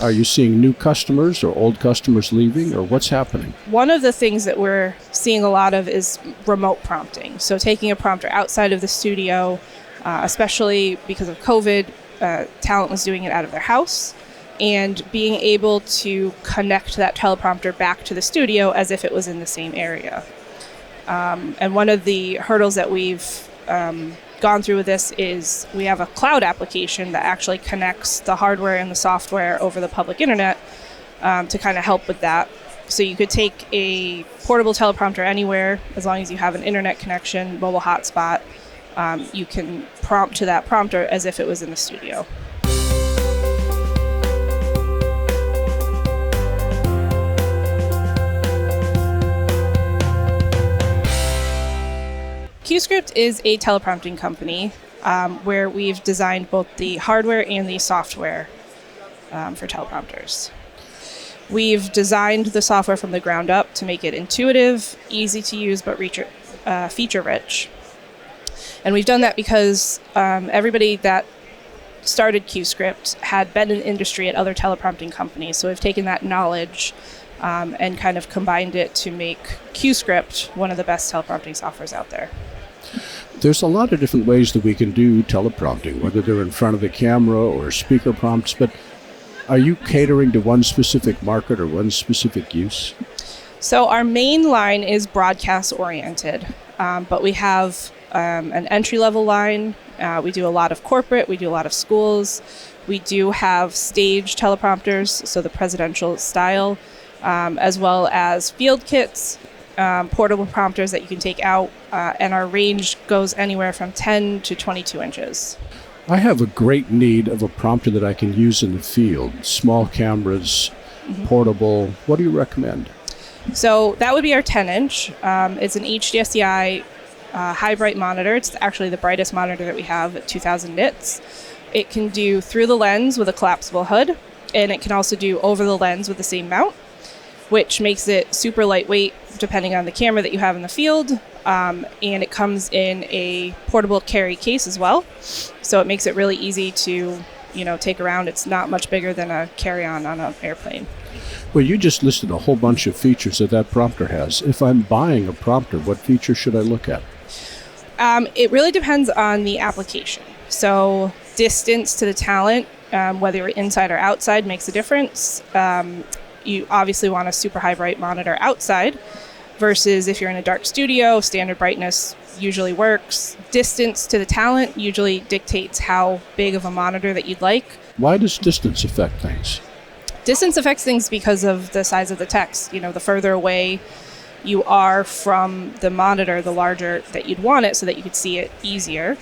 Are you seeing new customers or old customers leaving, or what's happening? One of the things that we're seeing a lot of is remote prompting. So taking a prompter outside of the studio, especially because of COVID, talent was doing it out of their house, and being able to connect that teleprompter back to the studio as if it was in the same area. And one of the hurdles that we've gone through with this is we have a cloud application that actually connects the hardware and the software over the public internet to kind of help with that. So you could take a portable teleprompter anywhere as long as you have an internet connection, mobile hotspot. You can prompt to that prompter as if it was in the studio. CueScript is a teleprompting company where we've designed both the hardware and the software for teleprompters. We've designed the software from the ground up to make it intuitive, easy to use, but feature-rich. And we've done that because everybody that started CueScript had been in industry at other teleprompting companies. So we've taken that knowledge and kind of combined it to make CueScript one of the best teleprompting softwares out there. There's a lot of different ways that we can do teleprompting, whether they're in front of the camera or speaker prompts, but are you catering to one specific market or one specific use? So our main line is broadcast-oriented, but we have an entry-level line. We do a lot of corporate, we do a lot of schools. We do have stage teleprompters, so the presidential style, as well as field kits, portable prompters that you can take out, and our range goes anywhere from 10 to 22 inches. I have a great need of a prompter that I can use in the field. Small cameras, portable. What do you recommend? So that would be our 10-inch. It's an HDSCI high bright monitor. It's actually the brightest monitor that we have at 2,000 nits. It can do through the lens with a collapsible hood, and it can also do over the lens with the same mount, which makes it super lightweight depending on the camera that you have in the field. And it comes in a portable carry case as well. So it makes it really easy to, take around. It's not much bigger than a carry-on on an airplane. Well, you just listed a whole bunch of features that prompter has. If I'm buying a prompter, what features should I look at? It really depends on the application. So distance to the talent, whether you're inside or outside, makes a difference. You obviously want a super high bright monitor outside versus if you're in a dark studio, standard brightness usually works. Distance to the talent usually dictates how big of a monitor that you'd like. Why does distance affect things? Distance affects things because of the size of the text. The further away you are from the monitor, the larger that you'd want it so that you could see it easier.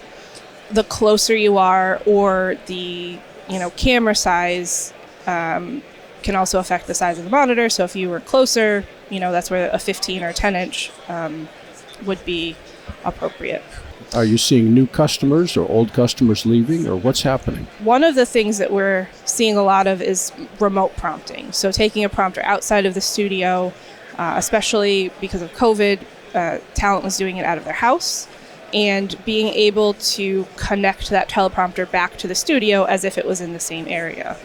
The closer you are, or the camera size can also affect the size of the monitor. So if you were closer, that's where a 15 or 10-inch would be appropriate. Are you seeing new customers or old customers leaving, or what's happening? One of the things that we're seeing a lot of is remote prompting. So taking a prompter outside of the studio, especially because of COVID, talent was doing it out of their house, and being able to connect that teleprompter back to the studio as if it was in the same area.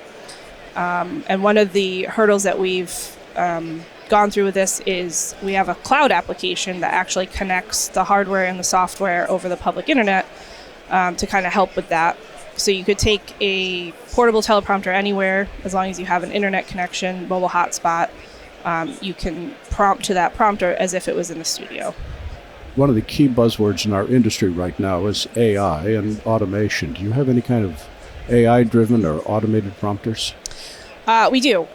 And one of the hurdles that we've gone through with this is we have a cloud application that actually connects the hardware and the software over the public internet to kind of help with that. So you could take a portable teleprompter anywhere as long as you have an internet connection, mobile hotspot. You can prompt to that prompter as if it was in the studio. One of the key buzzwords in our industry right now is AI and automation. Do you have any kind of AI-driven or automated prompters? We do.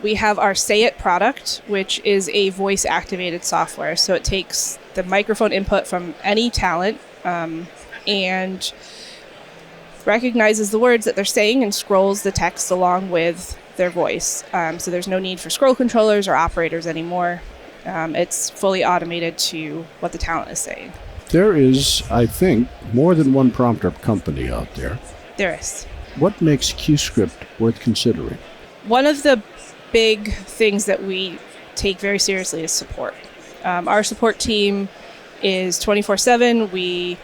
We have our Say It product, which is a voice-activated software. So it takes the microphone input from any talent and recognizes the words that they're saying and scrolls the text along with their voice. So there's no need for scroll controllers or operators anymore. It's fully automated to what the talent is saying. There is, I think, more than one prompter company out there. There is. What makes CueScript worth considering? One of the big things that we take very seriously is support. Our support team is 24/7. We,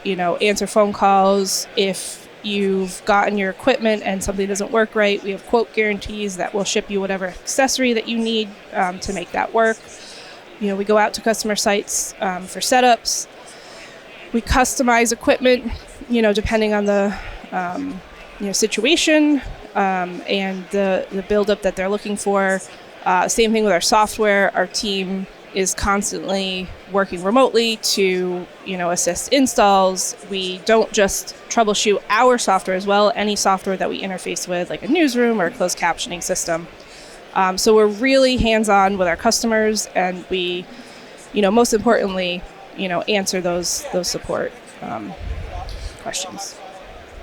answer phone calls. If you've gotten your equipment and something doesn't work right, we have quote guarantees that will ship you whatever accessory that you need to make that work. We go out to customer sites for setups. We customize equipment, depending on the situation and the buildup that they're looking for. Same thing with our software. Our team is constantly working remotely to, assist installs. We don't just troubleshoot our software as well, any software that we interface with, like a newsroom or a closed captioning system. So we're really hands-on with our customers, and we, most importantly, answer those support questions.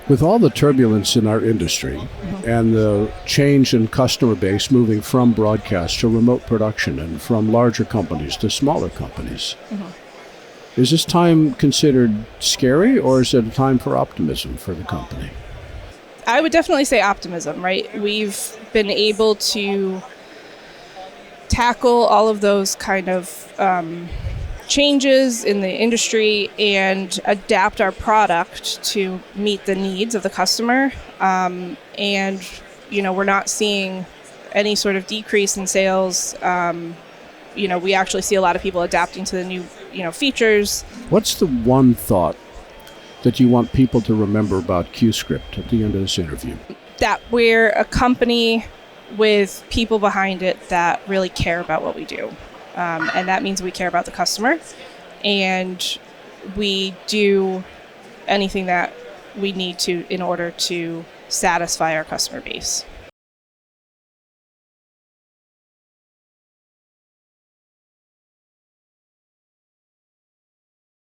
With all the turbulence in our industry and the change in customer base moving from broadcast to remote production and from larger companies to smaller companies, is this time considered scary, or is it a time for optimism for the company? I would definitely say optimism, right? We've been able to tackle all of those kind of changes in the industry and adapt our product to meet the needs of the customer. And, we're not seeing any sort of decrease in sales. We actually see a lot of people adapting to the new, features. What's the one thought that you want people to remember about CueScript at the end of this interview? That we're a company with people behind it that really care about what we do. And that means we care about the customer, and we do anything that we need to in order to satisfy our customer base.